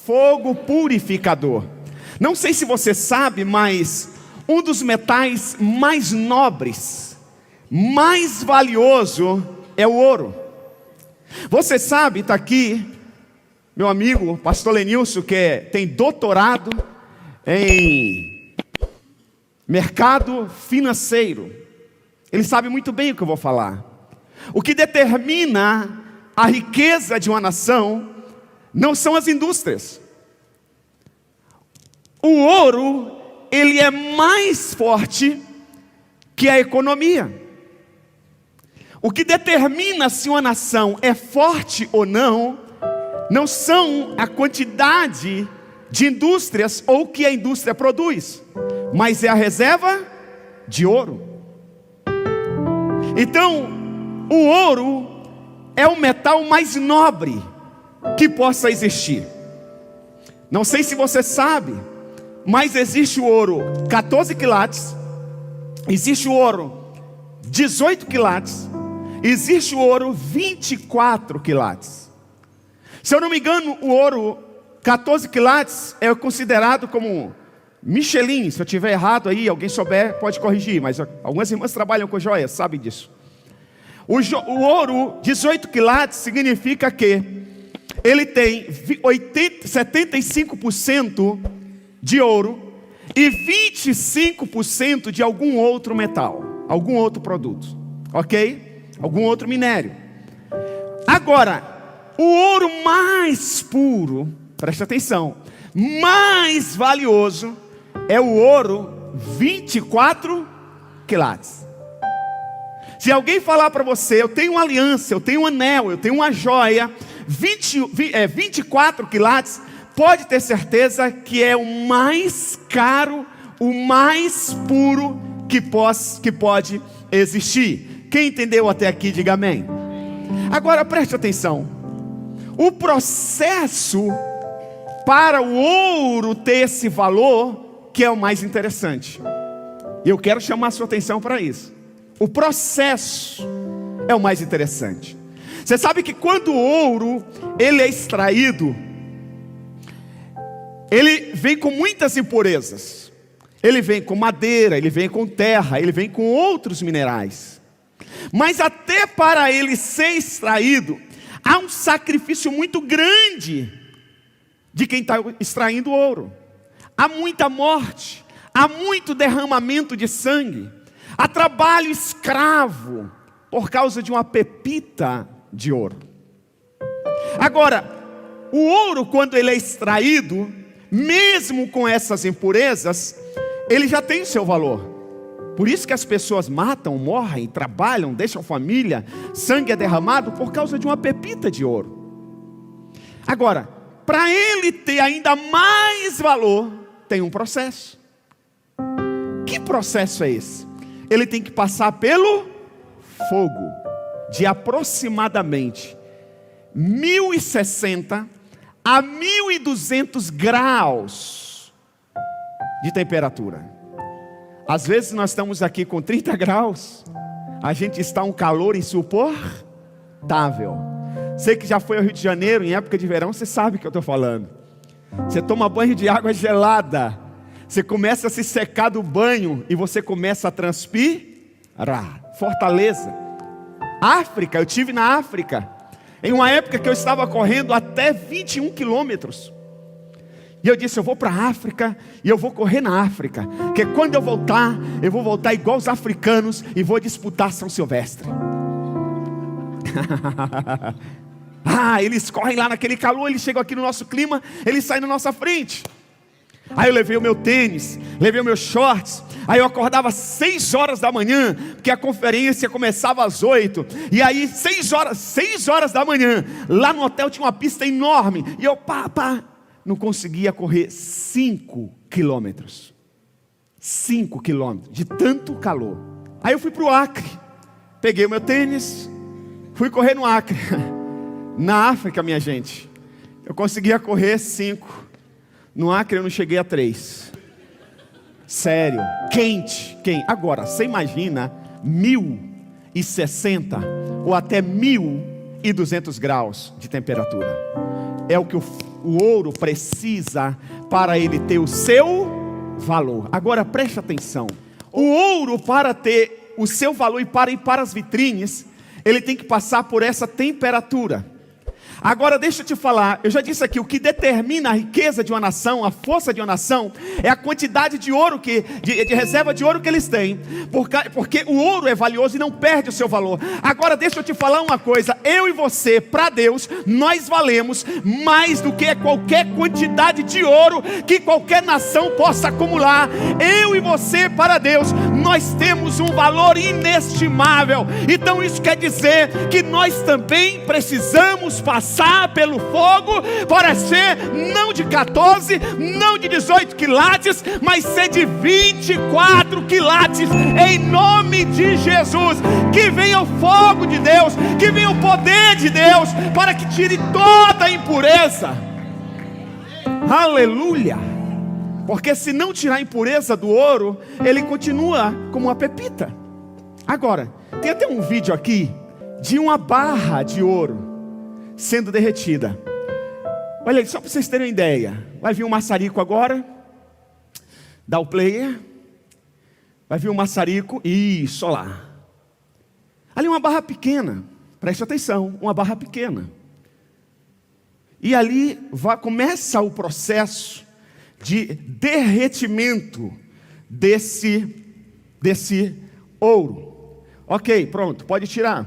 fogo purificador. Não sei se você sabe, mas um dos metais mais nobres, mais valioso, é o ouro. Você sabe, está aqui meu amigo pastor Lenilson, que tem doutorado em mercado financeiro. Ele sabe muito bem o que eu vou falar. O que determina a riqueza de uma nação não são as indústrias. O ouro, ele é mais forte que a economia. O que determina se uma nação é forte ou não são a quantidade de indústrias ou o que a indústria produz, mas é a reserva de ouro. Então, o ouro é o metal mais nobre que possa existir. Não sei se você sabe, mas existe o ouro 14 quilates, existe o ouro 18 quilates, existe o ouro 24 quilates. Se eu não me engano, o ouro 14 quilates é considerado como Michelin. Se eu estiver errado aí, alguém souber, pode corrigir, mas algumas irmãs trabalham com joias, sabem disso. O ouro 18 quilates significa que ele tem 75% de ouro e 25% de algum outro metal, algum outro produto, ok? Algum outro minério. Agora, o ouro mais puro, presta atenção, mais valioso, é o ouro 24 quilates. Se alguém falar para você, eu tenho uma aliança, eu tenho um anel, eu tenho uma joia, 24 quilates, pode ter certeza que é o mais caro, o mais puro que pode existir. Quem entendeu até aqui, diga amém. Agora preste atenção. O processo para o ouro ter esse valor, que é o mais interessante. E eu quero chamar a sua atenção para isso. O processo é o mais interessante. Você sabe que quando o ouro ele é extraído, ele vem com muitas impurezas. Ele vem com madeira, ele vem com terra, ele vem com outros minerais. Mas até para ele ser extraído, há um sacrifício muito grande de quem está extraindo ouro. Há muita morte, há muito derramamento de sangue, há trabalho escravo por causa de uma pepita de ouro. Agora, o ouro, quando ele é extraído, mesmo com essas impurezas, ele já tem o seu valor. Por isso que as pessoas matam, morrem, trabalham, deixam família, sangue é derramado por causa de uma pepita de ouro. Agora, para ele ter ainda mais valor, tem um processo. Que processo é esse? Ele tem que passar pelo fogo, de aproximadamente 1060 a 1200 graus de temperatura. Às vezes nós estamos aqui com 30 graus, a gente está um calor insuportável. Você que já foi ao Rio de Janeiro em época de verão, você sabe o que eu estou falando. Você toma banho de água gelada, você começa a se secar do banho e você começa a transpirar. Fortaleza, África, eu estive na África, em uma época que eu estava correndo até 21 quilômetros. E eu disse, eu vou para a África e eu vou correr na África, porque quando eu vou voltar igual os africanos e vou disputar São Silvestre. Eles correm lá naquele calor, eles chegam aqui no nosso clima, eles saem na nossa frente. Aí eu levei o meu tênis, levei os meus shorts. Aí eu acordava às 6 horas da manhã, porque a conferência começava às 8. E aí 6 horas da manhã, lá no hotel tinha uma pista enorme. E eu não conseguia correr 5 quilômetros. 5 quilômetros, de tanto calor. Aí eu fui para o Acre, peguei o meu tênis, fui correr no Acre. Na África, minha gente, eu conseguia correr 5. No Acre eu não cheguei a 3. Sério, quente. Agora, você imagina 1060 ou até 1200 graus de temperatura. É o que o ouro precisa para ele ter o seu valor. Agora preste atenção. O ouro, para ter o seu valor e para ir para as vitrines, ele tem que passar por essa temperatura. Agora deixa eu te falar, eu já disse aqui, o que determina a riqueza de uma nação, a força de uma nação, é a quantidade de ouro, de reserva de ouro que eles têm, porque o ouro é valioso e não perde o seu valor. Agora deixa eu te falar uma coisa, eu e você, para Deus, nós valemos mais do que qualquer quantidade de ouro que qualquer nação possa acumular. Eu e você, para Deus, nós temos um valor inestimável. Então isso quer dizer que nós também precisamos passar pelo fogo para ser não de 14, não de 18 quilates, mas ser de 24 quilates, em nome de Jesus. Que venha o fogo de Deus, que venha o poder de Deus, para que tire toda a impureza. Aleluia! Porque se não tirar a impureza do ouro, ele continua como uma pepita. Agora, tem até um vídeo aqui de uma barra de ouro sendo derretida. Olha aí, só para vocês terem uma ideia. Vai vir um maçarico agora. Dá o player. Vai vir um maçarico. Isso, olha lá. Ali uma barra pequena. Preste atenção, uma barra pequena. E ali começa o processo de derretimento desse ouro. Ok, pronto, pode tirar.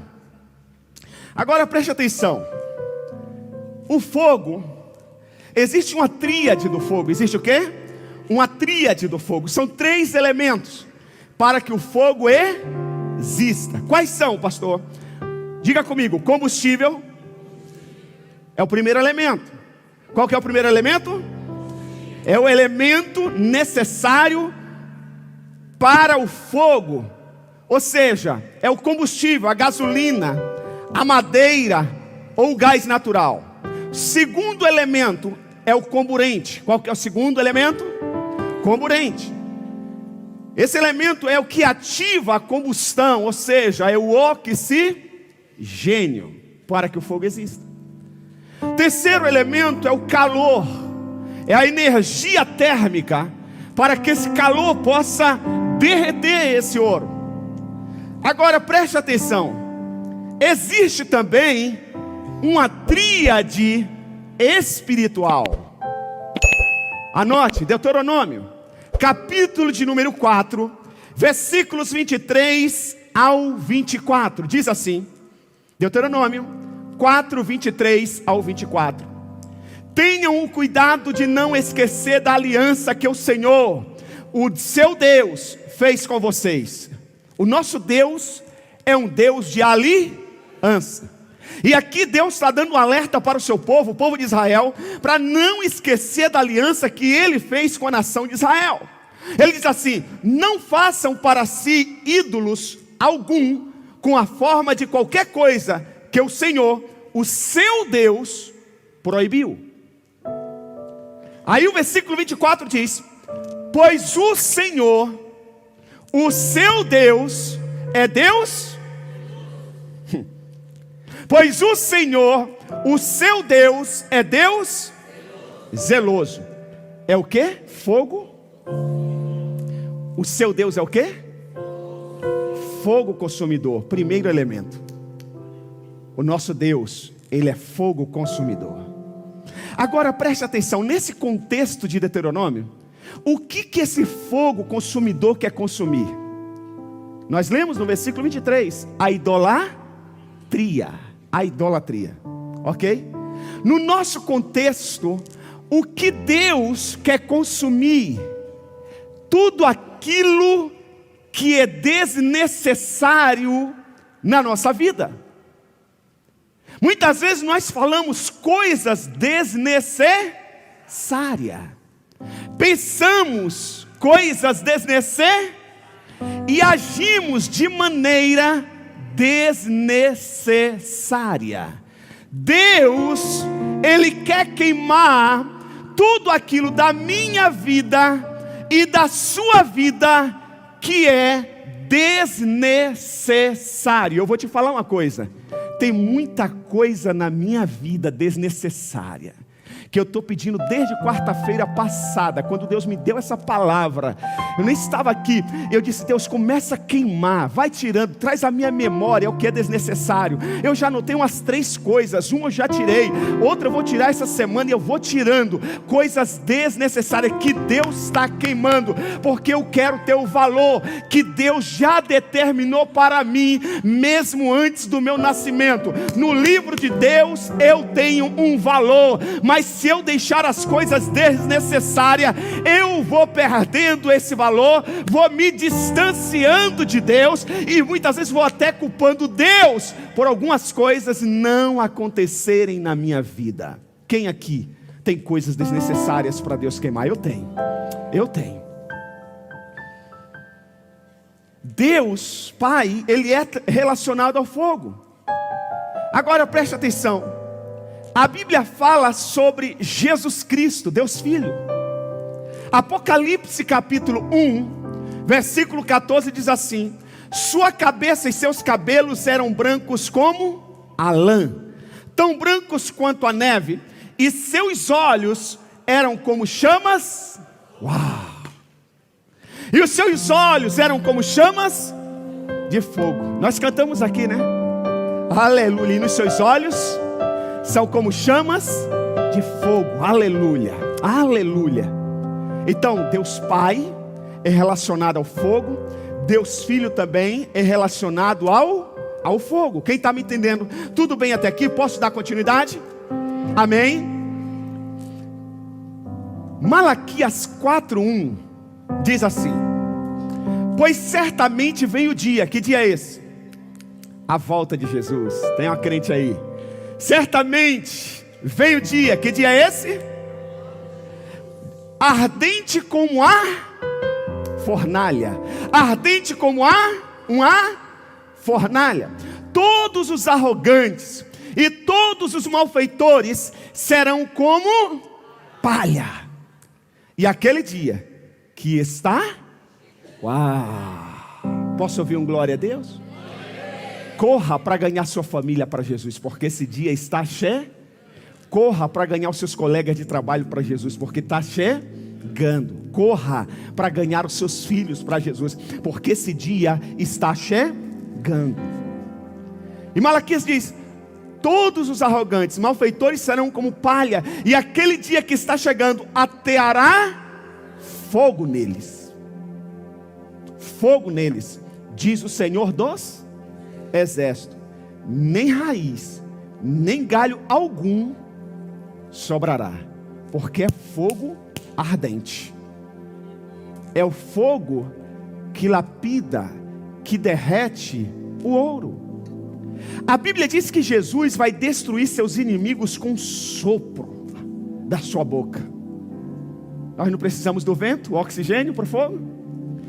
Agora preste atenção. O fogo, existe uma tríade do fogo. Existe o quê? Uma tríade do fogo. São 3 elementos para que o fogo exista. Quais são, pastor? Diga comigo. Combustível é o primeiro elemento. Qual que é o primeiro elemento? É o elemento necessário para o fogo. Ou seja, é o combustível, a gasolina, a madeira ou o gás natural. Segundo elemento é o comburente. Qual que é o segundo elemento? Comburente. Esse elemento é o que ativa a combustão, ou seja, é o oxigênio, para que o fogo exista. Terceiro elemento é o calor. É a energia térmica, para que esse calor possa derreter esse ouro. Agora preste atenção. Existe também uma tríade espiritual. Anote, Deuteronômio, capítulo de número 4, versículos 23 ao 24. Diz assim, Deuteronômio 4, 23 ao 24. Tenham o cuidado de não esquecer da aliança que o Senhor, o seu Deus, fez com vocês. O nosso Deus é um Deus de aliança. E aqui Deus está dando um alerta para o seu povo, o povo de Israel, para não esquecer da aliança que Ele fez com a nação de Israel. Ele diz assim: não façam para si ídolos algum, com a forma de qualquer coisa que o Senhor, o seu Deus, proibiu. Aí o versículo 24 diz: pois o Senhor, o seu Deus, é Deus. Pois o Senhor, o seu Deus, é Deus zeloso. É o que? Fogo. O seu Deus é o que? Fogo consumidor. Primeiro elemento. O nosso Deus, Ele é fogo consumidor. Agora preste atenção, nesse contexto de Deuteronômio, o que esse fogo consumidor quer consumir? Nós lemos no versículo 23, a idolatria. A idolatria, ok? No nosso contexto, o que Deus quer consumir? Tudo aquilo que é desnecessário na nossa vida. Muitas vezes nós falamos coisas desnecessárias, pensamos coisas desnecessárias e agimos de maneira desnecessária. Deus, Ele quer queimar tudo aquilo da minha vida e da sua vida que é desnecessário. Eu vou te falar uma coisa: tem muita coisa na minha vida desnecessária, que eu estou pedindo desde quarta-feira passada, quando Deus me deu essa palavra. Eu nem estava aqui, eu disse: Deus, começa a queimar, vai tirando, traz à minha memória o que é desnecessário. Eu já anotei umas 3 coisas, uma eu já tirei, outra eu vou tirar essa semana, e eu vou tirando coisas desnecessárias que Deus está queimando, porque eu quero ter o valor que Deus já determinou para mim, mesmo antes do meu nascimento. No livro de Deus eu tenho um valor, mas se eu deixar as coisas desnecessárias, eu vou perdendo esse valor, vou me distanciando de Deus, e muitas vezes vou até culpando Deus por algumas coisas não acontecerem na minha vida. Quem aqui tem coisas desnecessárias para Deus queimar? Eu tenho. Deus, Pai, Ele é relacionado ao fogo. Agora preste atenção. A Bíblia fala sobre Jesus Cristo, Deus Filho. Apocalipse capítulo 1, versículo 14 diz assim: sua cabeça e seus cabelos eram brancos como a lã, tão brancos quanto a neve, e seus olhos eram como chamas. Uau! E os seus olhos eram como chamas de fogo. Nós cantamos aqui, né? Aleluia. E nos seus olhos são como chamas de fogo. Aleluia, aleluia. Então Deus Pai é relacionado ao fogo, Deus Filho também é relacionado ao fogo. Quem está me entendendo? Tudo bem até aqui? Posso dar continuidade? Amém? Malaquias 4:1 diz assim: pois certamente vem o dia. Que dia é esse? A volta de Jesus. Tem uma crente aí? Certamente vem o dia. Que dia é esse? Ardente como a fornalha. Ardente como uma fornalha. Todos os arrogantes e todos os malfeitores serão como palha. E aquele dia que está... Uau! Posso ouvir um glória a Deus? Corra para ganhar sua família para Jesus, porque esse dia está cheio. Corra para ganhar os seus colegas de trabalho para Jesus, porque está chegando. Corra para ganhar os seus filhos para Jesus, porque esse dia está chegando. E Malaquias diz: todos os arrogantes, malfeitores serão como palha, e aquele dia que está chegando ateará fogo neles. Fogo neles, diz o Senhor dos Exército, nem raiz, nem galho algum sobrará, porque é fogo ardente. É o fogo que lapida, que derrete o ouro. A Bíblia diz que Jesus vai destruir seus inimigos com um sopro da sua boca. Nós não precisamos do vento, o oxigênio para o fogo.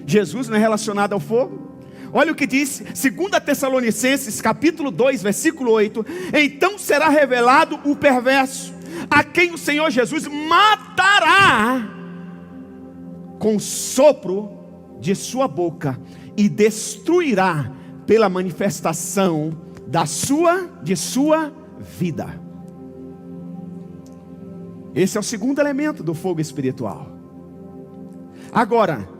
Jesus não é relacionado ao fogo. Olha o que diz 2 Tessalonicenses capítulo 2, versículo 8. Então será revelado o perverso, a quem o Senhor Jesus matará com o sopro de sua boca, e destruirá pela manifestação de sua vida. Esse é o segundo elemento do fogo espiritual. Agora,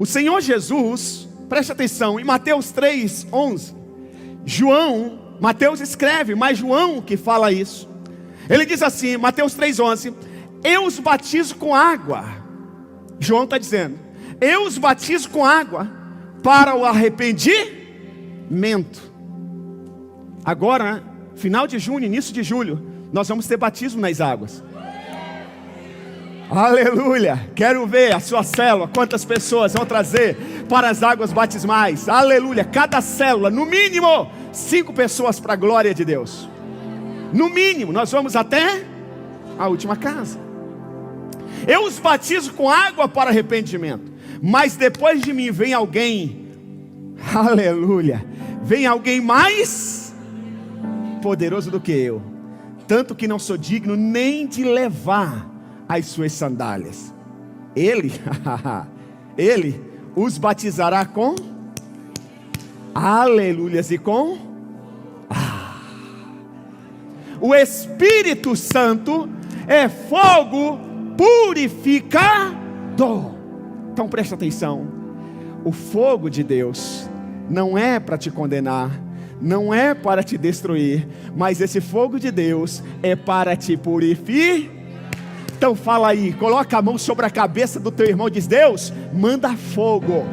o Senhor Jesus, preste atenção, em Mateus 3:11, Mateus escreve, mas João que fala isso. Ele diz assim, Mateus 3:11: eu os batizo com água. João está dizendo: eu os batizo com água para o arrependimento. Agora, final de junho, início de julho, nós vamos ter batismo nas águas. Aleluia, quero ver a sua célula, quantas pessoas vão trazer para as águas batismais. Aleluia, cada célula, no mínimo 5 pessoas para a glória de Deus. No mínimo, nós vamos até a última casa. Eu os batizo com água para arrependimento, mas depois de mim vem alguém, aleluia, vem alguém mais poderoso do que eu, tanto que não sou digno nem de levar as suas sandálias. Ele os batizará com aleluias e com o Espírito Santo é fogo purificador. Então preste atenção, o fogo de Deus não é para te condenar, não é para te destruir, mas esse fogo de Deus é para te purificar. Então fala aí, coloca a mão sobre a cabeça do teu irmão e diz: Deus, manda fogo,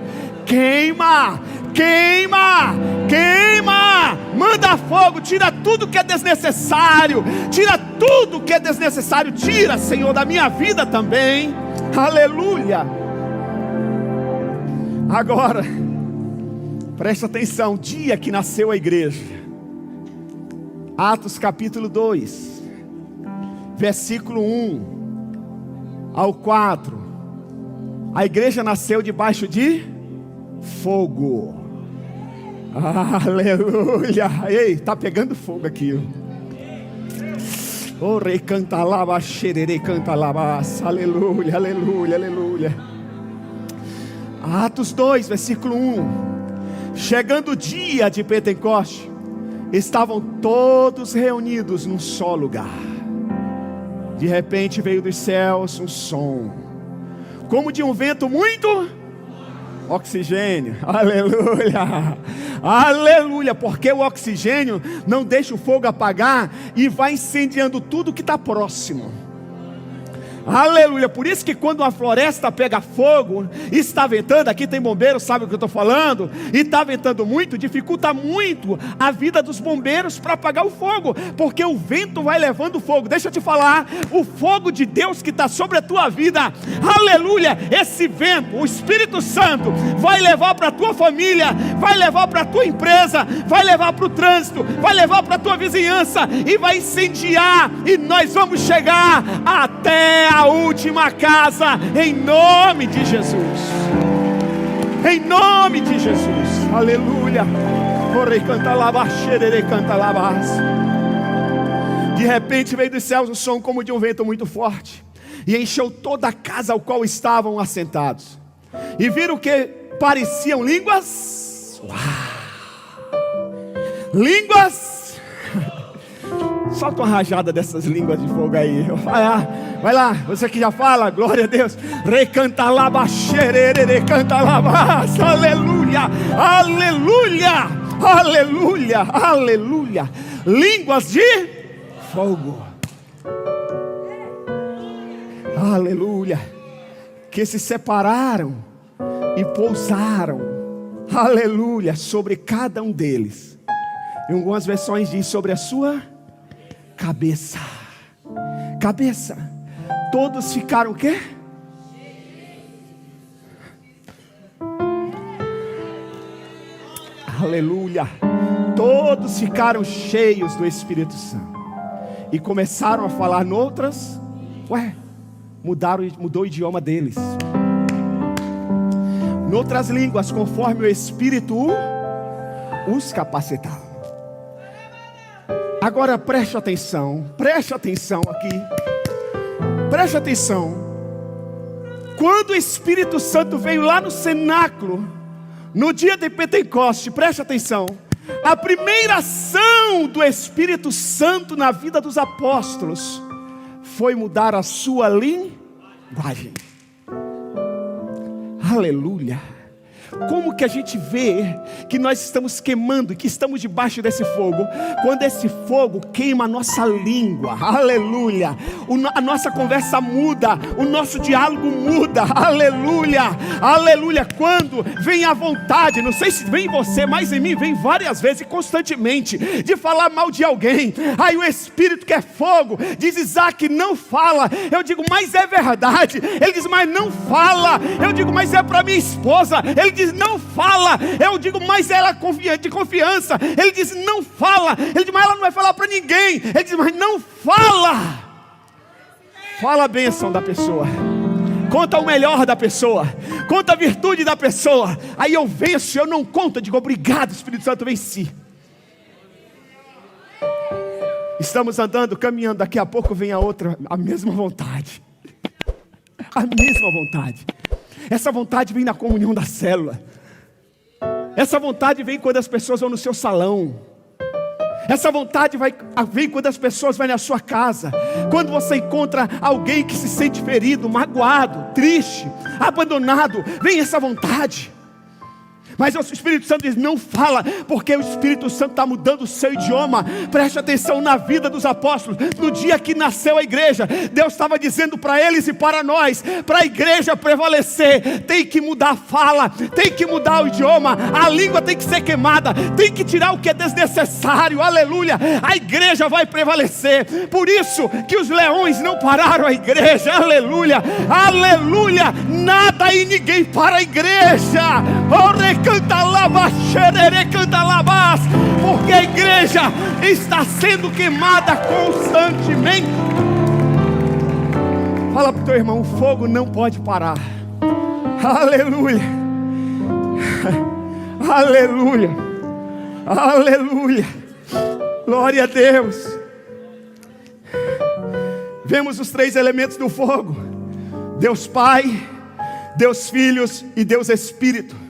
queima, queima, queima, manda fogo, tira tudo que é desnecessário, tira tudo que é desnecessário, tira, Senhor, da minha vida também, aleluia. Agora, presta atenção, dia que nasceu a igreja, Atos capítulo 2, versículo 1 ao 4, a igreja nasceu debaixo de fogo, aleluia. Ei, tá pegando fogo aqui, oh, rei canta lava, xerere canta lava, aleluia, aleluia, aleluia. Atos 2, versículo 1, chegando o dia de Pentecoste, estavam todos reunidos num só lugar. De repente veio dos céus um som, como de um vento muito oxigênio, aleluia, aleluia, porque o oxigênio não deixa o fogo apagar e vai incendiando tudo que está próximo. Aleluia, por isso que quando uma floresta pega fogo, está ventando, aqui tem bombeiros, sabe o que eu estou falando, e está ventando muito, dificulta muito a vida dos bombeiros para apagar o fogo, porque o vento vai levando o fogo. Deixa eu te falar, o fogo de Deus que está sobre a tua vida, aleluia, esse vento, o Espírito Santo, vai levar para a tua família, vai levar para a tua empresa, vai levar para o trânsito, vai levar para a tua vizinhança, e vai incendiar, e nós vamos chegar até a última casa, em nome de Jesus, em nome de Jesus, aleluia. De repente veio dos céus um som como de um vento muito forte, e encheu toda a casa ao qual estavam assentados, e viram que pareciam línguas, línguas. Solta uma rajada dessas línguas de fogo aí. Vai lá, você que já fala, glória a Deus. Recanta laba, xerere, recanta laba, aleluia, aleluia, aleluia, aleluia. Línguas de fogo, aleluia, que se separaram e pousaram, aleluia, sobre cada um deles. Em algumas versões diz sobre a sua cabeça, cabeça. Todos ficaram o quê? Aleluia. Todos ficaram cheios do Espírito Santo e começaram a falar noutras. Mudou o idioma deles, noutras línguas, conforme o Espírito os capacitava. Agora preste atenção aqui, preste atenção. Quando o Espírito Santo veio lá no cenáculo, no dia de Pentecoste, preste atenção, a primeira ação do Espírito Santo na vida dos apóstolos foi mudar a sua linguagem. Aleluia. Como que a gente vê que nós estamos queimando, que estamos debaixo desse fogo? Quando esse fogo queima a nossa língua, aleluia, a nossa conversa muda, o nosso diálogo muda, aleluia, aleluia. Quando vem a vontade, não sei se vem em você, mas em mim vem várias vezes e constantemente, de falar mal de alguém. Aí o Espírito que é fogo diz: Isaac, não fala. Eu digo: mas é verdade. Ele diz: mas não fala. Eu digo: mas é para minha esposa. Ele diz: não fala. Eu digo: mas ela é de confiança. Ele diz: não fala. Ele diz: mas ela não vai falar para ninguém. Ele diz: mas não fala. Fala a bênção da pessoa, conta o melhor da pessoa, conta a virtude da pessoa. Aí eu venço, eu não conto. Eu digo: obrigado, Espírito Santo, venci. Estamos andando, caminhando, daqui a pouco vem a outra, a mesma vontade, a mesma vontade. Essa vontade vem na comunhão da célula. Essa vontade vem quando as pessoas vão no seu salão. Essa vontade vem quando as pessoas vão na sua casa, quando você encontra alguém que se sente ferido, magoado, triste, abandonado, vem essa vontade. Mas o Espírito Santo diz, não fala, porque o Espírito Santo está mudando o seu idioma. Preste atenção na vida dos apóstolos. No dia que nasceu a igreja, Deus estava dizendo para eles e para nós, para a igreja prevalecer, tem que mudar a fala, tem que mudar o idioma, a língua tem que ser queimada, tem que tirar o que é desnecessário, aleluia, a igreja vai prevalecer. Por isso que os leões não pararam a igreja, aleluia, aleluia, nada e ninguém para a igreja. Porque a igreja está sendo queimada constantemente. Fala para o teu irmão, o fogo não pode parar. Aleluia, aleluia, aleluia, glória a Deus. Vemos os 3 elementos do fogo: Deus Pai, Deus Filhos e Deus Espírito.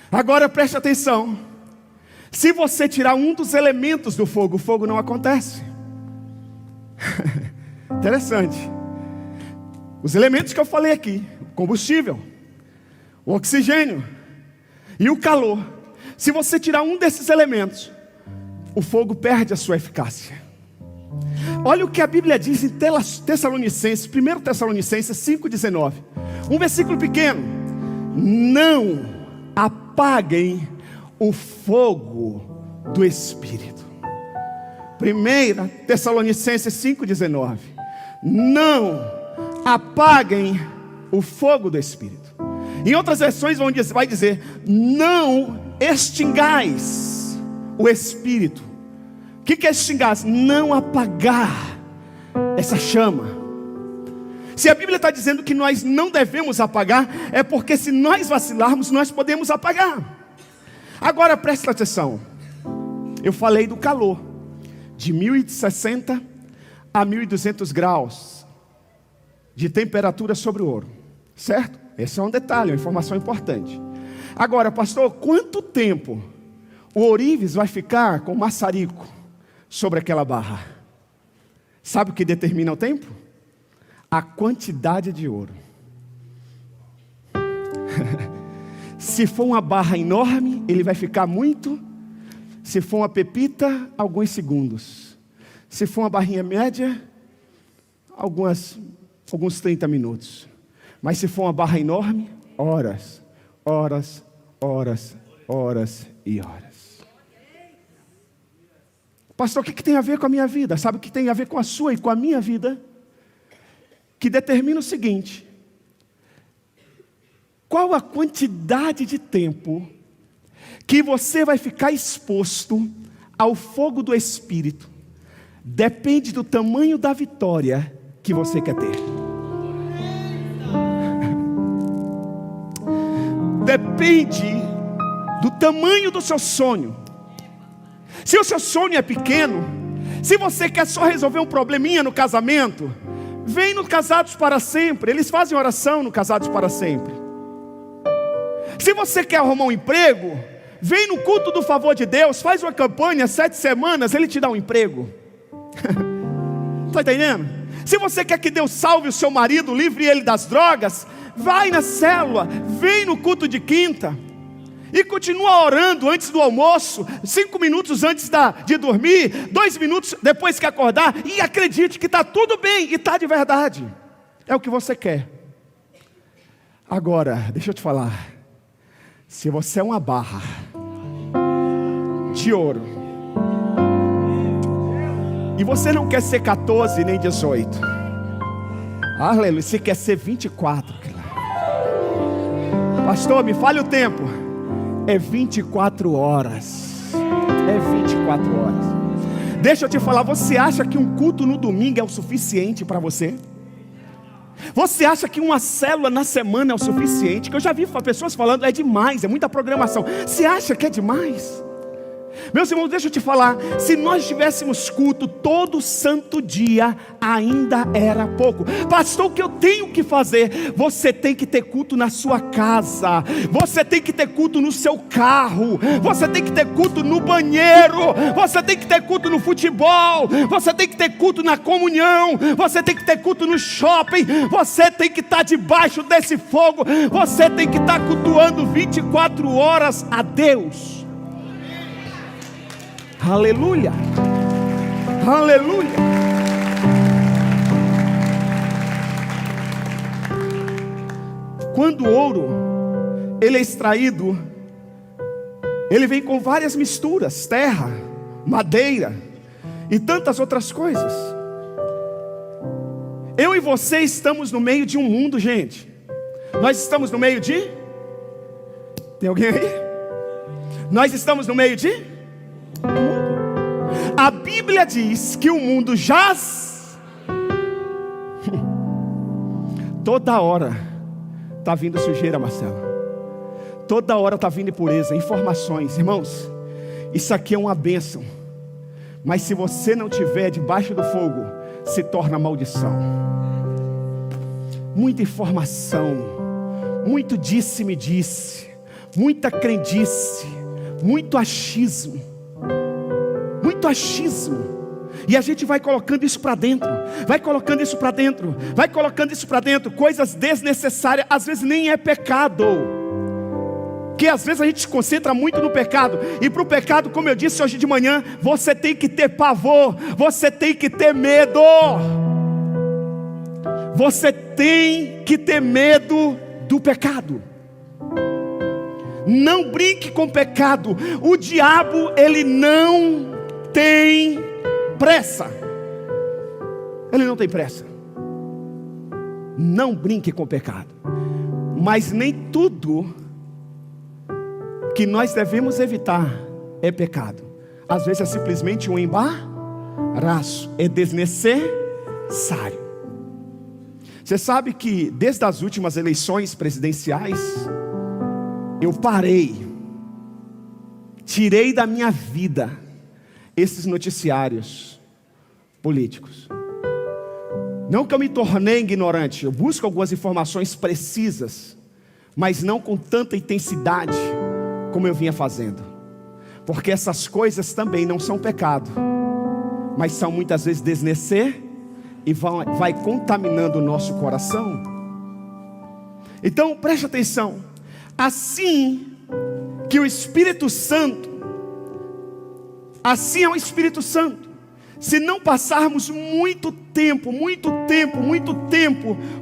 Agora preste atenção, se você tirar um dos elementos do fogo, o fogo não acontece. Interessante. Os elementos que eu falei aqui, o combustível, o oxigênio e o calor, se você tirar um desses elementos, o fogo perde a sua eficácia. Olha o que a Bíblia diz em Tessalonicenses, 1 Tessalonicenses 5,19, um versículo pequeno: não apaguem o fogo do Espírito. 1 Tessalonicenses 5,19, não apaguem o fogo do Espírito. Em outras versões vai dizer, não extingais o Espírito. O que é extingar? Não apagar essa chama. Se a Bíblia está dizendo que nós não devemos apagar, é porque se nós vacilarmos, nós podemos apagar. Agora presta atenção, eu falei do calor, de 1060 a 1200 graus de temperatura sobre o ouro, certo? Esse é um detalhe, uma informação importante. Agora, pastor, quanto tempo o ourives vai ficar com o maçarico sobre aquela barra? Sabe o que determina o tempo? A quantidade de ouro. Se for uma barra enorme, ele vai ficar muito. Se for uma pepita, alguns segundos. Se for uma barrinha média, alguns 30 minutos. Mas se for uma barra enorme, horas, horas, horas, horas e horas. Pastor, o que tem a ver com a minha vida? Sabe o que tem a ver com a sua e com a minha vida? Que determina o seguinte: qual a quantidade de tempo que você vai ficar exposto ao fogo do Espírito, depende do tamanho da vitória que você quer ter. Depende do tamanho do seu sonho. Se o seu sonho é pequeno, se você quer só resolver um probleminha no casamento, vem no Casados para Sempre. Eles fazem oração no Casados para Sempre. Se você quer arrumar um emprego, vem no culto do favor de Deus. Faz uma campanha, 7 semanas, Ele te dá um emprego. Está entendendo? Se você quer que Deus salve o seu marido, livre ele das drogas, vai na célula, vem no culto de quinta e continua orando antes do almoço, 5 minutos antes de dormir, 2 minutos depois que acordar, e acredite que está tudo bem, e está de verdade. É o que você quer. Agora, deixa eu te falar, se você é uma barra de ouro, e você não quer ser 14 nem 18, aleluia, você quer ser 24, pastor, me fale o tempo. É 24 horas. É 24 horas. Deixa eu te falar, você acha que um culto no domingo é o suficiente para você? Você acha que uma célula na semana é o suficiente? Que eu já vi pessoas falando, é demais, é muita programação. Você acha que é demais? Meus irmãos, deixa eu te falar, se nós tivéssemos culto todo santo dia, ainda era pouco. Pastor, o que eu tenho que fazer? Você tem que ter culto na sua casa, você tem que ter culto no seu carro, você tem que ter culto no banheiro, você tem que ter culto no futebol, você tem que ter culto na comunhão, você tem que ter culto no shopping, você tem que estar debaixo desse fogo, você tem que estar cultuando 24 horas a Deus. Aleluia, aleluia. Quando o ouro ele é extraído, ele vem com várias misturas: terra, madeira e tantas outras coisas. Eu e você estamos no meio de um mundo, gente. Nós estamos no meio de... Tem alguém aí? Nós estamos no meio de... A Bíblia diz que o mundo jaz. Toda hora está vindo sujeira, Marcelo. Toda hora está vindo impureza, informações. Irmãos, isso aqui é uma bênção. Mas se você não estiver debaixo do fogo, se torna maldição. Muita informação, muito disse-me disse, muita crendice, muito achismo. Muito achismo. E a gente vai colocando isso para dentro, vai colocando isso para dentro, vai colocando isso para dentro, coisas desnecessárias. Às vezes nem é pecado, que às vezes a gente se concentra muito no pecado. E para o pecado, como eu disse hoje de manhã, você tem que ter pavor, você tem que ter medo. Você tem que ter medo do pecado. Não brinque com o pecado. O diabo, ele não tem pressa. Ele não tem pressa. Não brinque com o pecado. Mas nem tudo que nós devemos evitar é pecado. Às vezes é simplesmente um embaraço, é desnecessário. Você sabe que desde as últimas eleições presidenciais, eu tirei da minha vida esses noticiários políticos. Não que eu me tornei ignorante, eu busco algumas informações precisas, mas não com tanta intensidade como eu vinha fazendo, porque essas coisas também não são pecado, mas são muitas vezes desnecessárias e vai contaminando o nosso coração. Então preste atenção. Assim que o Espírito Santo, assim é o Espírito Santo. Se não passarmos muito tempo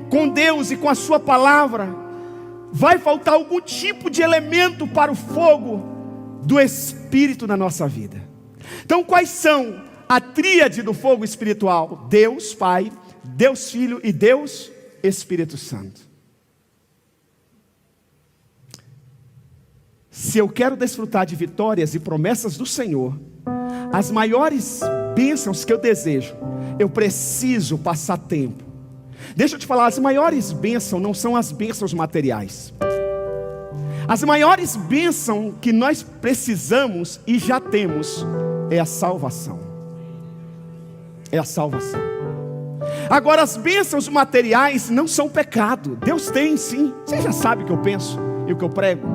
com Deus e com a sua palavra, vai faltar algum tipo de elemento para o fogo do Espírito na nossa vida. Então quais são a tríade do fogo espiritual? Deus Pai, Deus Filho e Deus Espírito Santo. Se eu quero desfrutar de vitórias e promessas do Senhor, as maiores bênçãos que eu desejo, eu preciso passar tempo. Deixa eu te falar, as maiores bênçãos não são as bênçãos materiais. As maiores bênçãos que nós precisamos e já temos é a salvação. É a salvação. Agora, as bênçãos materiais não são pecado. Deus tem sim. Você já sabe o que eu penso e o que eu prego.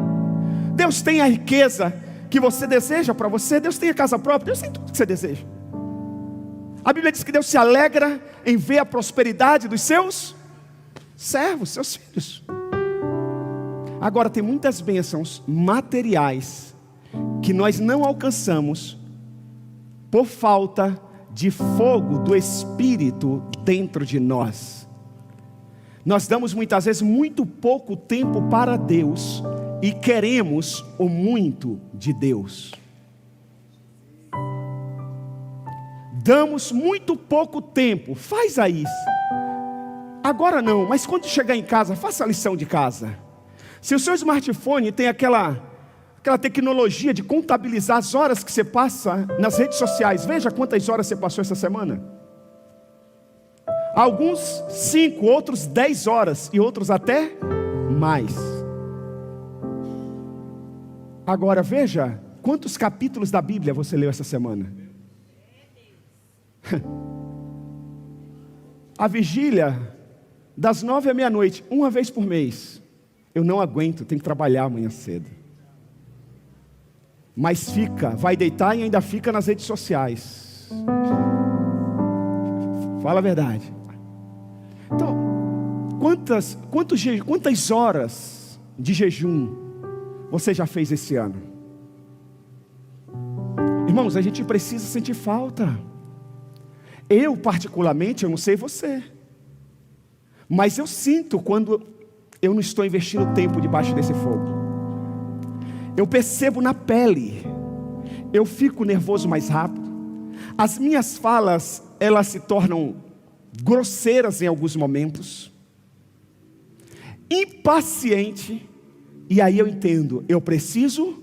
Deus tem a riqueza que você deseja para você. Deus tem a casa própria. Deus tem tudo que você deseja. A Bíblia diz que Deus se alegra em ver a prosperidade dos seus servos, seus filhos. Agora, tem muitas bênçãos materiais que nós não alcançamos por falta de fogo do Espírito dentro de nós. Nós damos muitas vezes muito pouco tempo para Deus e queremos o muito de Deus. Damos muito pouco tempo. Faz aí. Agora não, mas quando chegar em casa, faça a lição de casa. Se o seu smartphone tem aquela tecnologia de contabilizar as horas que você passa nas redes sociais, veja quantas horas você passou essa semana. Alguns 5, outros 10 horas e outros até mais. Agora veja Quantos capítulos da Bíblia você leu essa semana? A vigília, das 9 à meia-noite, uma vez por mês. Eu não aguento, tenho que trabalhar amanhã cedo. Mas vai deitar e ainda fica nas redes sociais. Fala a verdade. Então, quantas horas de jejum você já fez esse ano? Irmãos, a gente precisa sentir falta. Eu particularmente, eu não sei você, mas eu sinto quando eu não estou investindo tempo debaixo desse fogo. Eu percebo na pele. Eu fico nervoso mais rápido. As minhas falas, elas se tornam grosseiras em alguns momentos. Impaciente. E aí eu entendo, eu preciso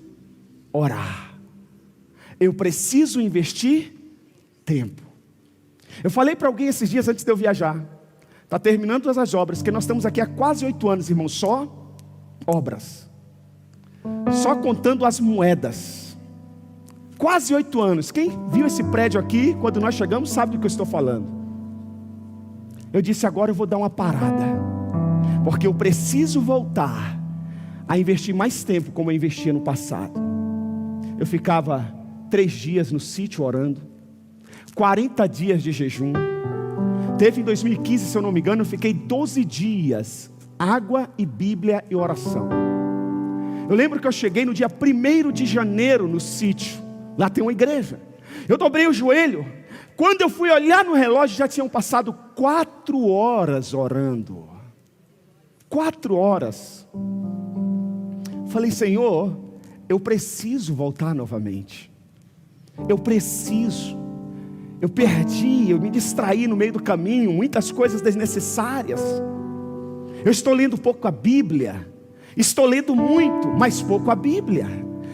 orar. Eu preciso investir tempo. Eu falei para alguém esses dias antes de eu viajar. Está terminando todas as obras, que nós estamos aqui há quase 8 anos, irmãos, só obras. Só contando as moedas. Quase 8 anos. Quem viu esse prédio aqui, quando nós chegamos, sabe do que eu estou falando. Eu disse, agora eu vou dar uma parada. Porque eu preciso voltar a investir mais tempo como eu investia no passado. Eu ficava 3 dias no sítio orando. 40 dias de jejum. Teve em 2015, se eu não me engano, eu fiquei 12 dias. Água e Bíblia e oração. Eu lembro que eu cheguei no dia 1º de janeiro no sítio. Lá tem uma igreja. Eu dobrei o joelho. Quando eu fui olhar no relógio, já tinham passado 4 horas orando. 4 horas. Falei, Senhor, eu preciso voltar novamente. Eu preciso. Eu perdi, eu me distraí no meio do caminho, muitas coisas desnecessárias. Eu estou lendo pouco a Bíblia. Estou lendo muito, mas pouco a Bíblia.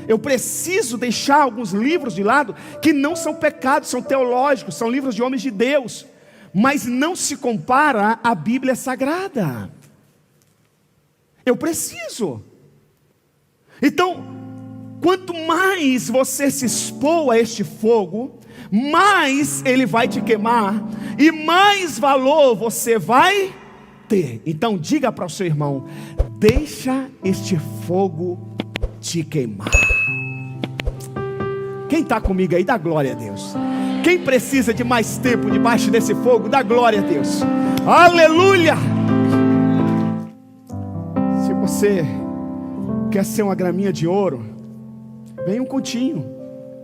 Eu preciso deixar alguns livros de lado, que não são pecados, são teológicos, são livros de homens de Deus, mas não se compara à Bíblia Sagrada. Eu preciso. Então, quanto mais você se expor a este fogo, mais ele vai te queimar, e mais valor você vai ter. Então diga para o seu irmão, deixa este fogo te queimar. Quem está comigo aí, dá glória a Deus. Quem precisa de mais tempo debaixo desse fogo, dá glória a Deus. Aleluia. Se você quer ser uma graminha de ouro, vem um continho.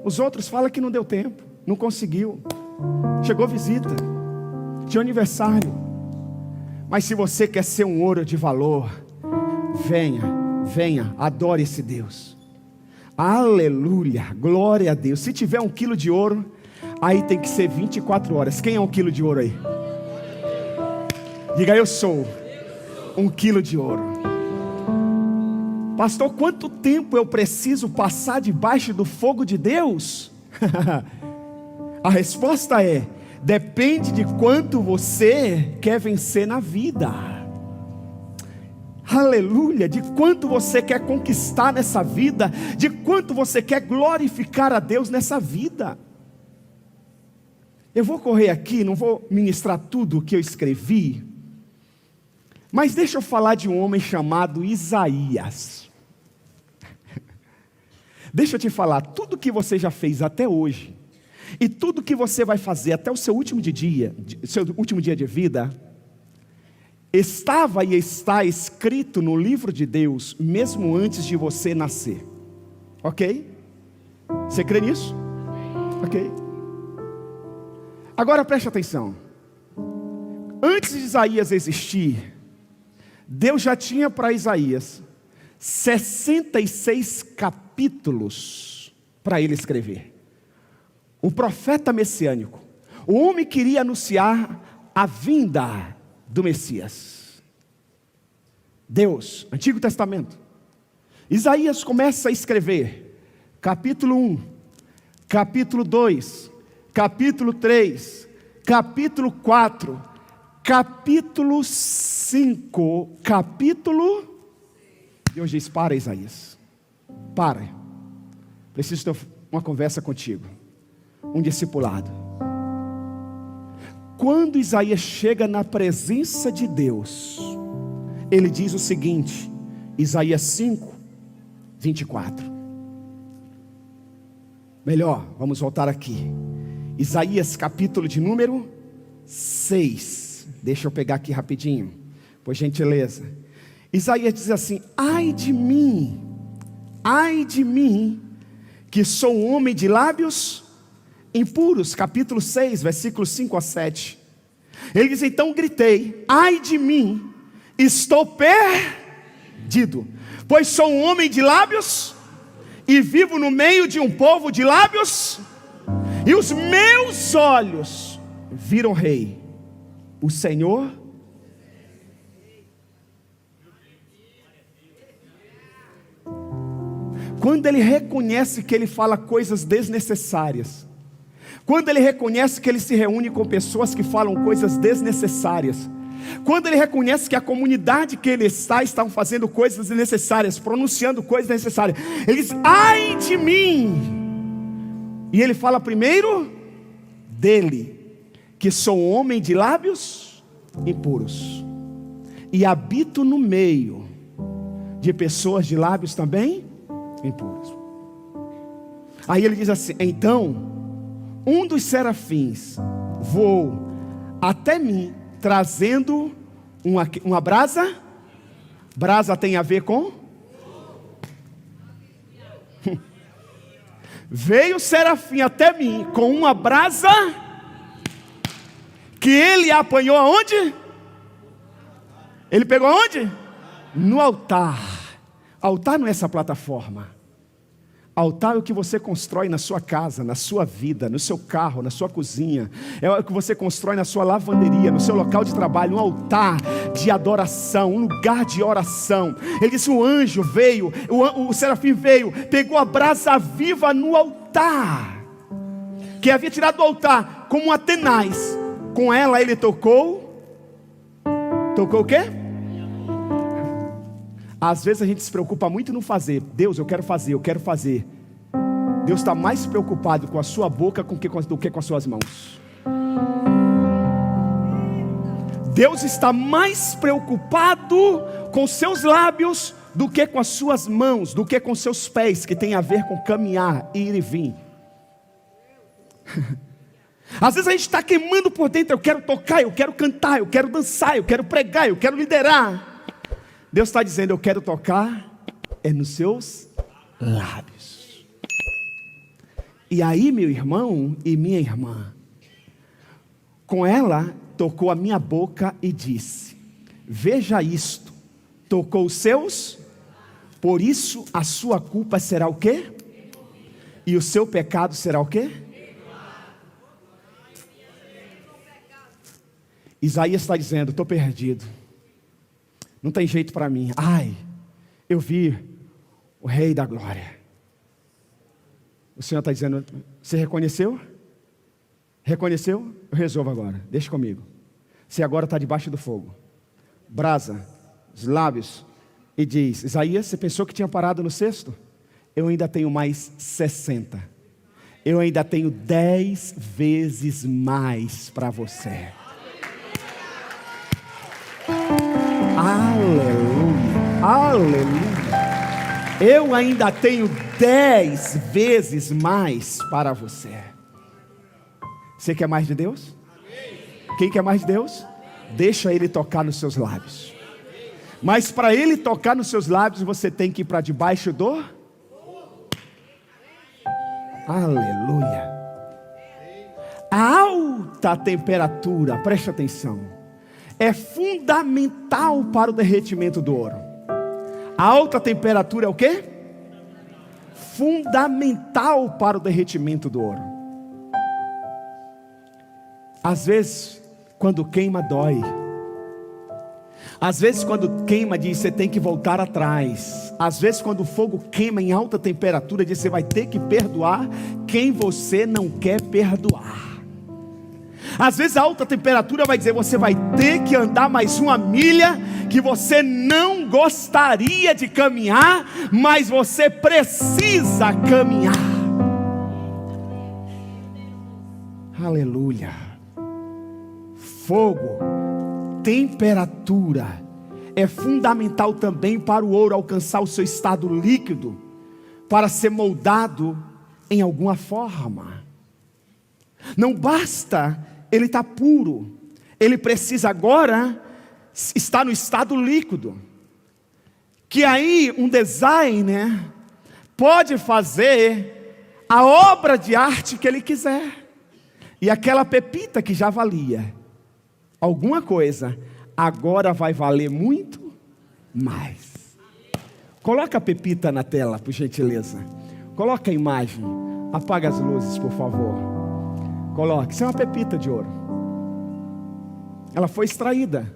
Os outros falam que não deu tempo, não conseguiu. Chegou visita, de aniversário. Mas se você quer ser um ouro de valor, venha, adore esse Deus. Aleluia, glória a Deus. Se tiver 1 quilo de ouro, aí tem que ser 24 horas. Quem é 1 quilo de ouro aí? Diga, eu sou 1 quilo de ouro. Pastor, quanto tempo eu preciso passar debaixo do fogo de Deus? A resposta é, depende de quanto você quer vencer na vida. Aleluia, de quanto você quer conquistar nessa vida, de quanto você quer glorificar a Deus nessa vida. Eu vou correr aqui, não vou ministrar tudo o que eu escrevi, mas deixa eu falar de um homem chamado Isaías. Deixa eu te falar, tudo que você já fez até hoje, e tudo que você vai fazer até o seu último dia de vida, estava e está escrito no livro de Deus, mesmo antes de você nascer. Ok? Você crê nisso? Ok? Agora preste atenção. Antes de Isaías existir, Deus já tinha para Isaías 66 capítulos para ele escrever. O profeta messiânico, o homem queria anunciar a vinda do Messias. Deus, Antigo Testamento. Isaías começa a escrever capítulo 1, capítulo 2, capítulo 3, capítulo 4, capítulo 5, Deus diz, para Isaías, para, preciso ter uma conversa contigo, um discipulado. Quando Isaías chega na presença de Deus, ele diz o seguinte, Isaías 5, 24. Melhor, vamos voltar aqui. Isaías capítulo de número 6. Deixa eu pegar aqui rapidinho, por gentileza. Isaías diz assim: ai de mim, que sou um homem de lábios impuros. Capítulo 6, versículos 5 a 7. Ele diz: então gritei, ai de mim, estou perdido, pois sou um homem de lábios e vivo no meio de um povo de lábios, e os meus olhos viram Rei, o Senhor. Quando ele reconhece que ele fala coisas desnecessárias, quando ele reconhece que ele se reúne com pessoas que falam coisas desnecessárias, quando ele reconhece que a comunidade que ele estão fazendo coisas desnecessárias, pronunciando coisas necessárias, ele diz: ai de mim. E ele fala primeiro dele, que sou um homem de lábios impuros, e habito no meio de pessoas de lábios também impuros. Aí ele diz assim: então um dos serafins voou até mim, trazendo uma brasa. Brasa tem a ver com? Veio o serafim até mim com uma brasa, que ele apanhou aonde? Ele pegou aonde? No altar. Altar não é essa plataforma. Altar é o que você constrói na sua casa, na sua vida, no seu carro, na sua cozinha. É o que você constrói na sua lavanderia, no seu local de trabalho. Um altar de adoração, um lugar de oração. Ele disse: o anjo veio, o serafim veio, pegou a brasa viva no altar, que havia tirado do altar, como uma tenaz. Com ela ele tocou o quê? Às vezes a gente se preocupa muito no fazer. Deus, eu quero fazer. Deus está mais preocupado com a sua boca do que com as suas mãos. Deus está mais preocupado com seus lábios do que com as suas mãos, do que com seus pés, que tem a ver com caminhar, ir e vir. Às vezes a gente está queimando por dentro. Eu quero tocar, eu quero cantar, eu quero dançar, eu quero pregar, eu quero liderar. Deus está dizendo: eu quero tocar nos seus lábios. E aí, meu irmão e minha irmã, com ela tocou a minha boca e disse: veja isto, tocou os seus, por isso a sua culpa será o quê? E o seu pecado será o quê? Isaías está dizendo: estou perdido, não tem jeito para mim. Ai, eu vi o Rei da Glória. O Senhor está dizendo: você reconheceu? Reconheceu? Eu resolvo agora, deixa comigo. Você agora está debaixo do fogo, brasa, os lábios, e diz: Isaías, você pensou que tinha parado no sexto? Eu ainda tenho mais 60. Eu ainda tenho 10 vezes mais para você. Aleluia, aleluia. Eu ainda tenho 10 vezes mais para você. Você quer mais de Deus? Quem quer mais de Deus? Deixa Ele tocar nos seus lábios. Mas para Ele tocar nos seus lábios, você tem que ir para debaixo do... Aleluia. A alta temperatura, preste atenção, é fundamental para o derretimento do ouro. A alta temperatura é o quê? Fundamental para o derretimento do ouro. Às vezes, quando queima, dói. Às vezes, quando queima, diz: você tem que voltar atrás. Às vezes, quando o fogo queima em alta temperatura, diz: você vai ter que perdoar quem você não quer perdoar. Às vezes a alta temperatura vai dizer: você vai ter que andar mais uma milha, que você não gostaria de caminhar, mas você precisa caminhar. Aleluia. Fogo, temperatura, é fundamental também para o ouro alcançar o seu estado líquido, para ser moldado em alguma forma. Não basta ele estar puro, ele precisa agora estar no estado líquido. Que aí um designer pode fazer a obra de arte que ele quiser. E aquela pepita que já valia alguma coisa, agora vai valer muito mais. Coloca a pepita na tela, por gentileza. Coloca a imagem. Apaga as luzes, por favor. Coloque. Isso é uma pepita de ouro. Ela foi extraída,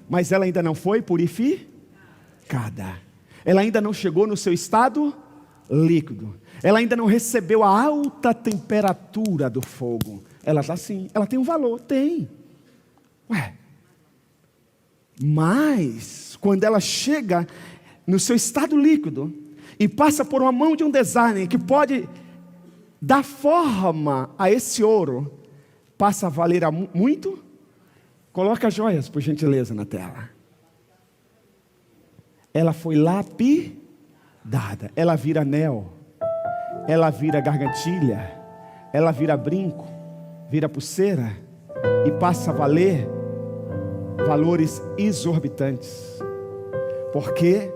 mas ela ainda não foi purificada. Ela ainda não chegou no seu estado líquido. Ela ainda não recebeu a alta temperatura do fogo. Ela está assim. Ela tem um valor? Tem. Mas quando ela chega no seu estado líquido e passa por uma mão de um designer que pode dar forma a esse ouro, passa a valer muito. Coloca as joias, por gentileza, na tela. Ela foi lapidada. Ela vira anel, ela vira gargantilha, ela vira brinco, vira pulseira e passa a valer valores exorbitantes, porque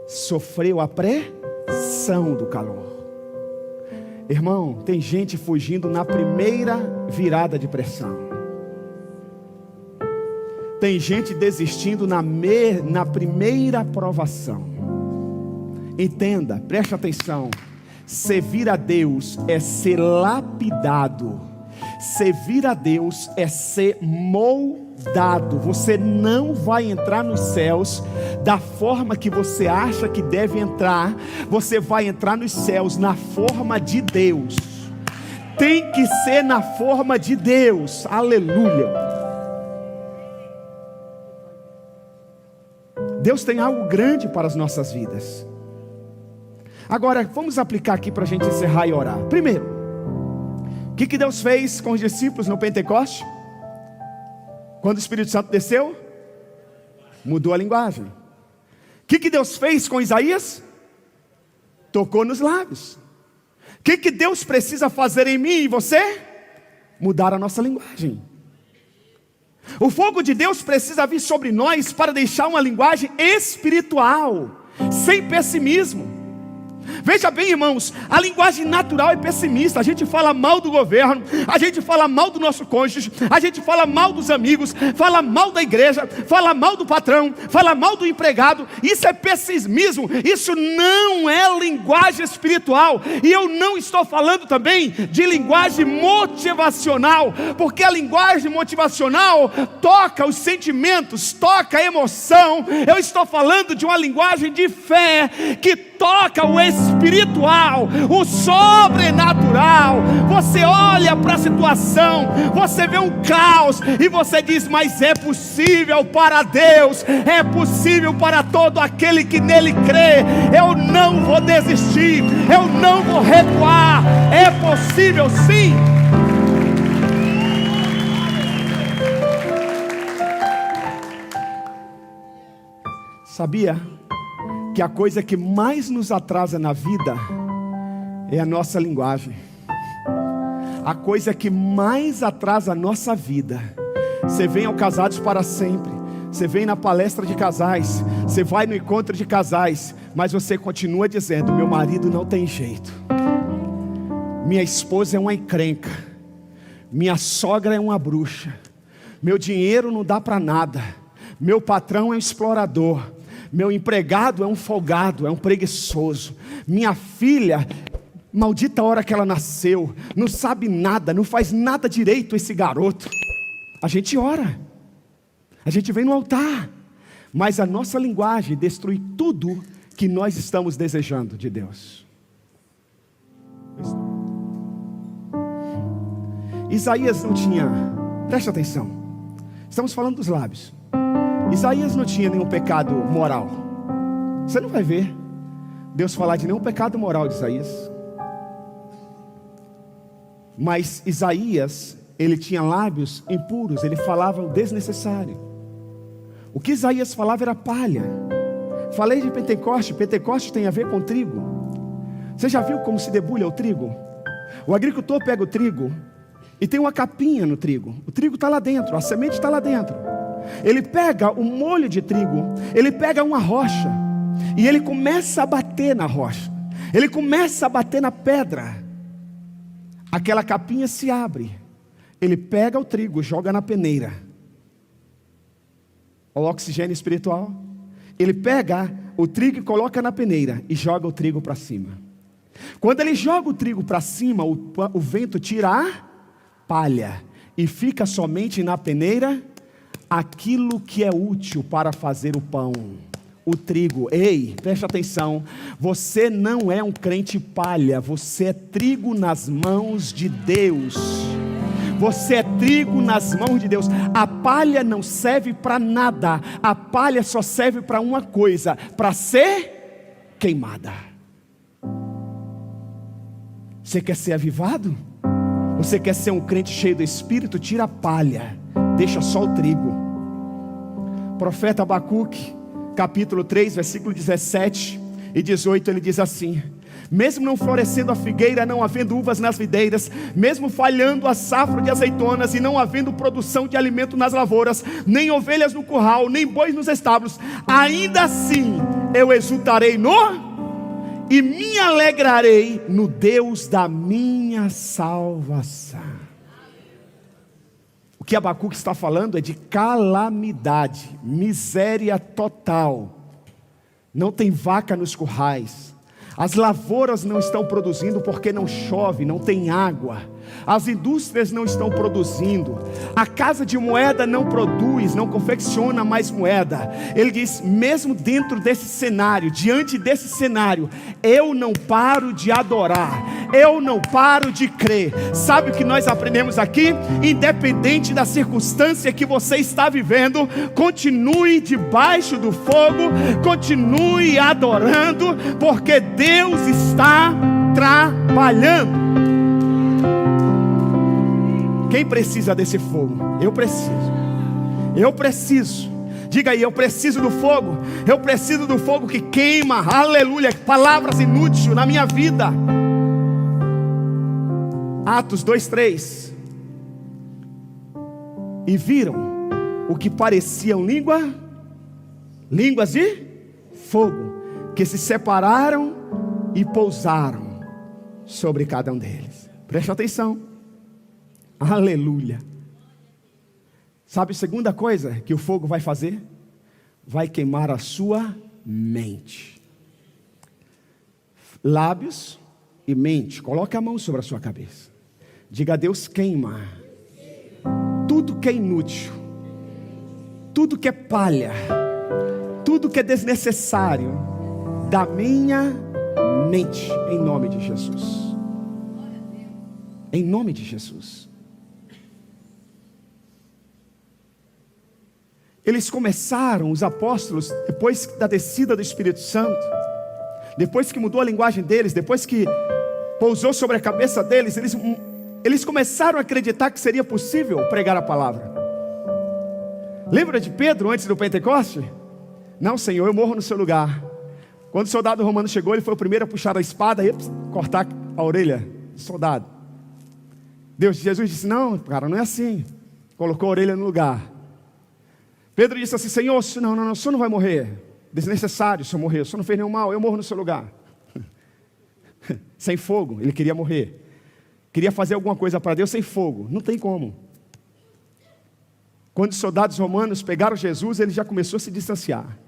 sofreu a pressão do calor. Irmão, tem gente fugindo na primeira virada de pressão. Tem gente desistindo na primeira provação. Entenda, preste atenção. Servir a Deus é ser lapidado. Servir a Deus é ser moldado. Você não vai entrar nos céus da forma que você acha que deve entrar. Você vai entrar nos céus na forma de Deus. Tem que ser na forma de Deus. Aleluia. Deus tem algo grande para as nossas vidas. Agora, vamos aplicar aqui para a gente encerrar e orar. Primeiro, o que Deus fez com os discípulos no Pentecoste? Quando o Espírito Santo desceu, mudou a linguagem. O que Deus fez com Isaías? Tocou nos lábios. O que Deus precisa fazer em mim e você? Mudar a nossa linguagem. O fogo de Deus precisa vir sobre nós para deixar uma linguagem espiritual, sem pessimismo. Veja bem, irmãos, a linguagem natural é pessimista. A gente fala mal do governo, a gente fala mal do nosso cônjuge, a gente fala mal dos amigos, fala mal da igreja, fala mal do patrão, fala mal do empregado. Isso é pessimismo, isso não é linguagem espiritual. E eu não estou falando também de linguagem motivacional, porque a linguagem motivacional toca os sentimentos, toca a emoção. Eu estou falando de uma linguagem de fé, que toca o espiritual, o sobrenatural. Você olha para a situação, você vê um caos e você diz: mas é possível para Deus, é possível para todo aquele que nele crê. Eu não vou desistir, eu não vou recuar, é possível sim. Sabia que a coisa que mais nos atrasa na vida é a nossa linguagem? A coisa que mais atrasa a nossa vida. Você vem ao Casados para Sempre, você vem na palestra de casais, você vai no encontro de casais, mas você continua dizendo: meu marido não tem jeito, minha esposa é uma encrenca, minha sogra é uma bruxa, meu dinheiro não dá para nada, meu patrão é um explorador, meu empregado é um folgado, é um preguiçoso, minha filha, maldita hora que ela nasceu, não sabe nada, não faz nada direito esse garoto. A gente ora, a gente vem no altar, mas a nossa linguagem destrui tudo que nós estamos desejando de Deus. Isaías não tinha Presta atenção. Estamos falando dos lábios. Isaías não tinha nenhum pecado moral. Você não vai ver Deus falar de nenhum pecado moral de Isaías. Mas Isaías, ele tinha lábios impuros, ele falava o desnecessário. O que Isaías falava era palha. Falei de Pentecoste. Pentecoste tem a ver com trigo. Você já viu como se debulha o trigo? O agricultor pega o trigo e tem uma capinha no trigo. O trigo está lá dentro, a semente está lá dentro. Ele pega o molho de trigo, ele pega uma rocha e ele começa a bater na rocha. Ele começa a bater na pedra. Aquela capinha se abre. Ele pega o trigo, joga na peneira. O oxigênio espiritual. Ele pega o trigo e coloca na peneira e joga o trigo para cima. Quando ele joga o trigo para cima, o vento tira a palha e fica somente na peneira aquilo que é útil para fazer o pão, o trigo. Ei, preste atenção, você não é um crente palha, você é trigo nas mãos de Deus. Você é trigo nas mãos de Deus. A palha não serve para nada. A palha só serve para uma coisa: para ser queimada. Você quer ser avivado? Você quer ser um crente cheio do Espírito? Tira a palha, deixa só o trigo. Profeta Abacuque, capítulo 3, versículo 17 e 18, ele diz assim: mesmo não florescendo a figueira, não havendo uvas nas videiras, mesmo falhando a safra de azeitonas, e não havendo produção de alimento nas lavouras, nem ovelhas no curral, nem bois nos estábulos, ainda assim eu exultarei e me alegrarei no Deus da minha salvação. O que Abacuque está falando é de calamidade, miséria total. Não tem vaca nos currais. As lavouras não estão produzindo porque não chove, não tem água. As indústrias não estão produzindo. A casa de moeda não produz, não confecciona mais moeda. Ele diz, mesmo dentro desse cenário, diante desse cenário, eu não paro de adorar, eu não paro de crer. Sabe o que nós aprendemos aqui? Independente da circunstância que você está vivendo, continue debaixo do fogo, continue adorando, porque Deus está trabalhando. Quem precisa desse fogo? Eu preciso. Eu preciso. Diga aí, eu preciso do fogo. Eu preciso do fogo que queima. Aleluia. Palavras inúteis na minha vida. Atos 2:3. E viram o que pareciam línguas de fogo, que se separaram e pousaram sobre cada um deles. Preste atenção. Aleluia. Sabe a segunda coisa que o fogo vai fazer? Vai queimar a sua mente. Lábios e mente. Coloque a mão sobre a sua cabeça. Diga a Deus, queima tudo que é inútil, tudo que é palha, tudo que é desnecessário da minha mente, em nome de Jesus. Em nome de Jesus. Eles começaram, os apóstolos, depois da descida do Espírito Santo, depois que mudou a linguagem deles, depois que pousou sobre a cabeça deles, eles começaram a acreditar que seria possível pregar a palavra. Lembra de Pedro antes do Pentecoste? Não, Senhor, eu morro no seu lugar. Quando o soldado romano chegou, ele foi o primeiro a puxar a espada e cortar a orelha do soldado. Jesus disse, não, cara, não é assim. Colocou a orelha no lugar. Pedro disse assim, Senhor, o senhor não vai morrer. Desnecessário o senhor morrer, o senhor não fez nenhum mal, eu morro no seu lugar. Sem fogo, ele queria morrer. Queria fazer alguma coisa para Deus sem fogo, não tem como. Quando os soldados romanos pegaram Jesus, ele já começou a se distanciar.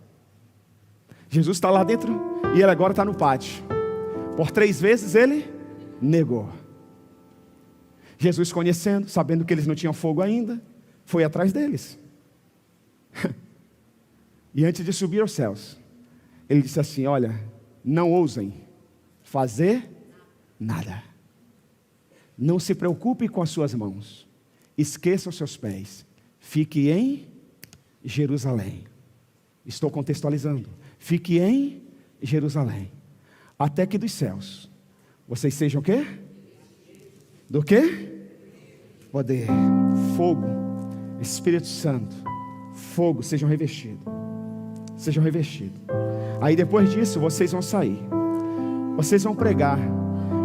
Jesus está lá dentro e ele agora está no pátio. Por 3 vezes ele negou. Jesus, conhecendo, sabendo que eles não tinham fogo ainda, foi atrás deles. E antes de subir aos céus, ele disse assim, olha, não ousem fazer nada. Não se preocupe com as suas mãos. esqueça os seus pés, fique em Jerusalém. Estou contextualizando. Fique em Jerusalém, até que dos céus vocês sejam o quê? Do quê? Poder, fogo, Espírito Santo, fogo, sejam revestidos. Sejam revestidos. Aí depois disso vocês vão sair, vocês vão pregar,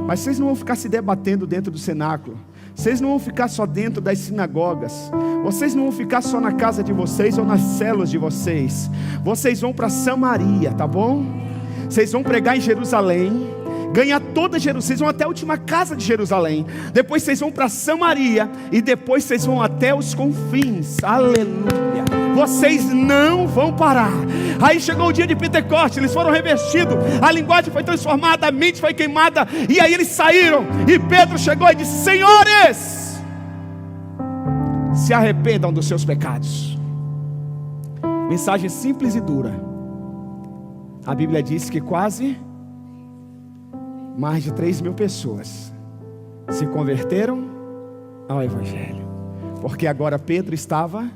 mas vocês não vão ficar se debatendo dentro do cenáculo, vocês não vão ficar só dentro das sinagogas, vocês não vão ficar só na casa de vocês ou nas células de vocês, vocês vão para Samaria, tá bom? Vocês vão pregar em Jerusalém, ganhar toda Jerusalém, vocês vão até a última casa de Jerusalém, depois vocês vão para Samaria, e depois vocês vão até os confins, aleluia, vocês não vão parar. Aí chegou o dia de Pentecostes, eles foram revestidos, a linguagem foi transformada, a mente foi queimada, e aí eles saíram, e Pedro chegou e disse: senhores, se arrependam dos seus pecados. Mensagem simples e dura. A Bíblia diz que quase mais de 3.000 pessoas se converteram ao Evangelho, porque agora Pedro estava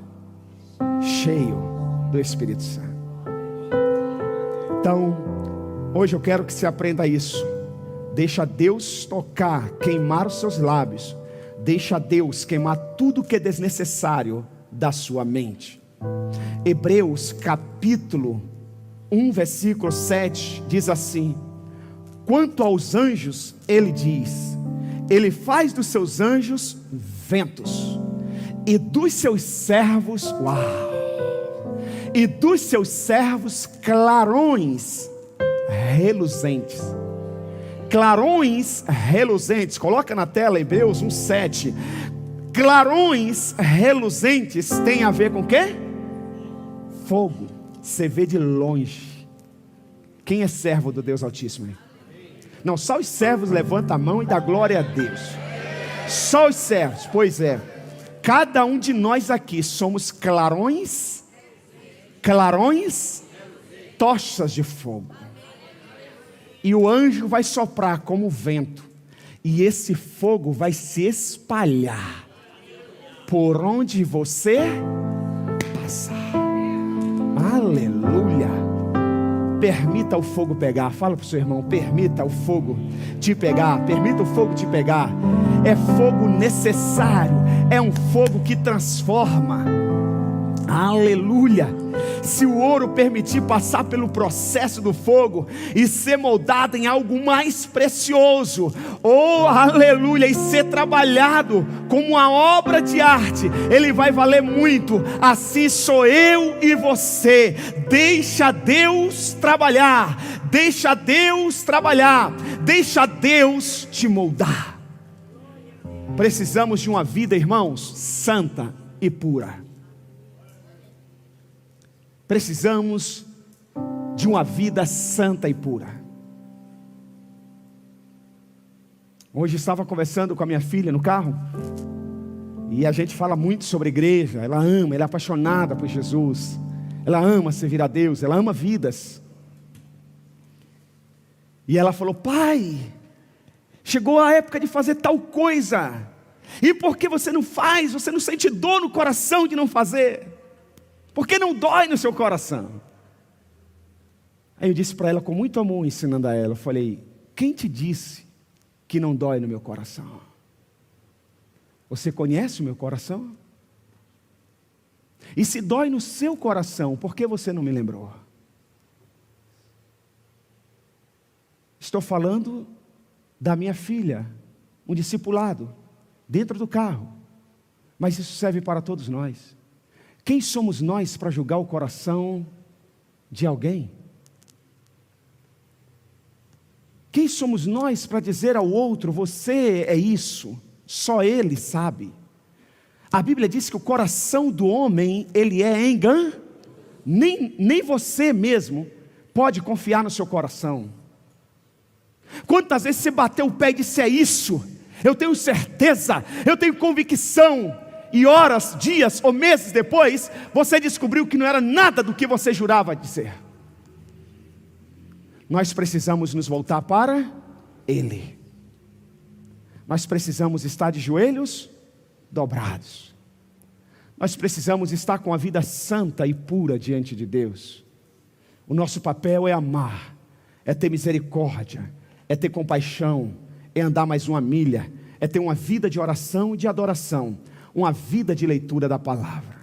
cheio do Espírito Santo. Então, hoje eu quero que você aprenda isso. Deixa Deus tocar, queimar os seus lábios. Deixa Deus queimar tudo que é desnecessário da sua mente. Hebreus capítulo 1, versículo 7 diz assim: quanto aos anjos, ele diz: ele faz dos seus anjos ventos, e dos seus servos, e dos seus servos clarões reluzentes. Clarões reluzentes, coloca na tela Hebreus 1:7. Clarões reluzentes tem a ver com o quê? Fogo. Você vê de longe. Quem é servo do Deus Altíssimo? Não, só os servos levantam a mão e dá glória a Deus. Só os servos, pois é. Cada um de nós aqui somos clarões, tochas de fogo. E o anjo vai soprar como vento, e esse fogo vai se espalhar por onde você passar. Aleluia. Permita o fogo pegar. Fala para o seu irmão: permita o fogo te pegar. Permita o fogo te pegar. É fogo necessário. É um fogo que transforma. Aleluia. Se o ouro permitir passar pelo processo do fogo e ser moldado em algo mais precioso, oh aleluia, e ser trabalhado como uma obra de arte, ele vai valer muito. Assim sou eu e você. Deixa Deus trabalhar, deixa Deus trabalhar, deixa Deus te moldar. Precisamos de uma vida, irmãos, santa e pura. Precisamos de uma vida santa e pura. Hoje estava conversando com a minha filha no carro, e a gente fala muito sobre igreja. Ela ama, ela é apaixonada por Jesus, ela ama servir a Deus, ela ama vidas. E ela falou: pai, chegou a época de fazer tal coisa, e por que você não faz? Você não sente dor no coração de não fazer? Porque não dói no seu coração? Aí eu disse para ela com muito amor, ensinando a ela, eu falei: quem te disse que não dói no meu coração? Você conhece o meu coração? E se dói no seu coração, por que você não me lembrou? Estou falando da minha filha, um discipulado, dentro do carro, mas isso serve para todos nós. Quem somos nós para julgar o coração de alguém? Quem somos nós para dizer ao outro: você é isso? Só ele sabe. A Bíblia diz que o coração do homem, ele é enganoso. Nem você mesmo pode confiar no seu coração. Quantas vezes você bateu o pé e disse: é isso, eu tenho certeza, eu tenho convicção, e horas, dias ou meses depois, você descobriu que não era nada do que você jurava dizer. Nós precisamos nos voltar para Ele. Nós precisamos estar de joelhos dobrados. Nós precisamos estar com a vida santa e pura diante de Deus. O nosso papel é amar, é ter misericórdia, é ter compaixão, é andar mais uma milha, é ter uma vida de oração e de adoração, uma vida de leitura da palavra.